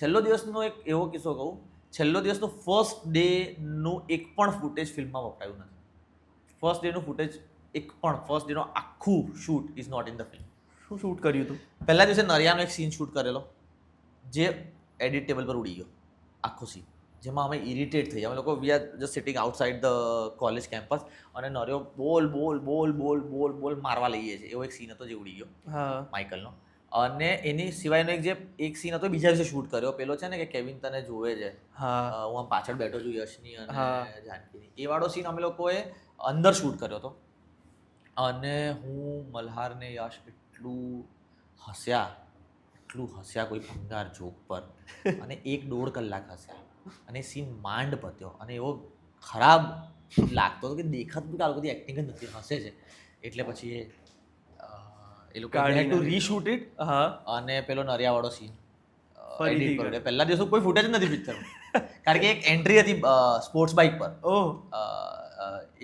છેલ્લો દિવસનો એક એવો કિસ્સો કહું, છેલ્લો દિવસનો ફર્સ્ટ ડેનું એક પણ ફૂટેજ ફિલ્મમાં વપરાયું નથી. ફર્સ્ટ ડેનું ફૂટેજ એક પણ, ફર્સ્ટ ડેનો આખું shoot is not in the film. શું શૂટ કર્યું હતું? પહેલા દિવસે નરિયાનો એક સીન શૂટ કરેલો જે એડિટ ટેબલ પર ઉડી ગયો આખો સીન, જેમાં અમે ઇરિટેટ થઈ. અમે લોકો we are just sitting outside the college campus અને નરિયો બોલ બોલ બોલ બોલ બોલ બોલ મારવા લઈએ છે, એવો એક સીન હતો જે ઉડી ગયો માઇકલનો. અને એની સિવાયનો એક સીન હતો બીજા દિવસે શૂટ કર્યો, પેલો છે ને કે કેવિન તને જોવે છે, હું આમ પાછળ બેઠો છું યશની અને જાનકીની, એ વાળો સીન અમે લોકોએ અંદર શૂટ કર્યો હતો. અને હું, મલ્હાર ને યશ એટલું હસ્યા કોઈ ભંગાર જોક પર, અને 1.5 કલાક હસ્યા, અને સીન માંડ પત્યો. અને એવો ખરાબ લાગતો હતો કે દેખાતું કે આ લોકો એક્ટિંગ જ નથી, હસે છે. એટલે પછી એ લોકો હેડ ટુ રીશૂટ ઇટ. અને પેલો નરિયાવાળો સીન એડિટ કર્યો. પહેલા દિવસો કોઈ ફૂટેજ નથી પિક્ચરમાં, કારણ કે એક એન્ટ્રી હતી સ્પોર્ટ્સ બાઇક પર.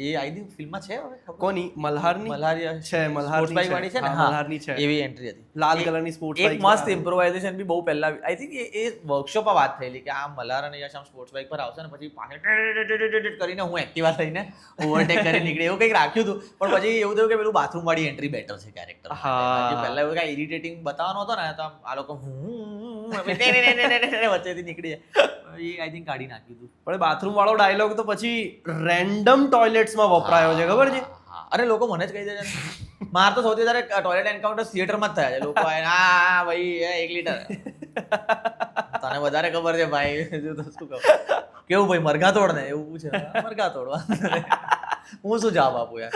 એ આઈ થિંક ફિલ્મમાં છે હવે, કોની? મલ્હારની છે, સ્પોર્ટ્સ બાઇક વાળી છે ને, મલ્હારની છે, એવી એન્ટ્રી હતી, લાલ કલરની સ્પોર્ટ્સ બાઇક. એક મસ્ત ઇમ્પ્રોવાઇઝેશન બી બહુ પહેલા, આઈ થિંક એ વર્કશોપમાં વાત થયેલી કે આ મલ્હાર અને યશ આમ સ્પોર્ટ્સ બાઇક પર આવશે ને પછી પાછળ કરીને હું એક્ટિવા લઈને ઓવરટેક કરી નીકળે, એવું કંઈક રાખ્યું હતું. પણ પછી એવું થયું કે પેલું બાથરૂમ વાળી એન્ટ્રી બેટર છે કેરેક્ટર. પહેલા એવું કાંઈ ઇરિટેટિંગ બતાવવાનો હતો ને, તો આ લોકો વચ્ચેથી નીકળી જાય, એ આઈ થિંક કાઢી નાખ્યું હતું. પણ બાથરૂમ વાળો ડાયલોગ તો પછી રેન્ડમ ટોયલેટ્સમાં વપરાયો છે, ખબર છે? અરે લોકો મને જ કહી દે છે, માર તો સૌથી વધારે ટોયલેટ એન્કાઉન્ટર થિયેટરમાં જ થયા છે. લોકો હા ભાઈ 1 લીટર, તને વધારે ખબર છે ભાઈ, શું કહું, કેવું ભાઈ મરઘા તોડ ને એવું પૂછે, મરઘા તોડવા, હું શું જવાબ આપું યાર.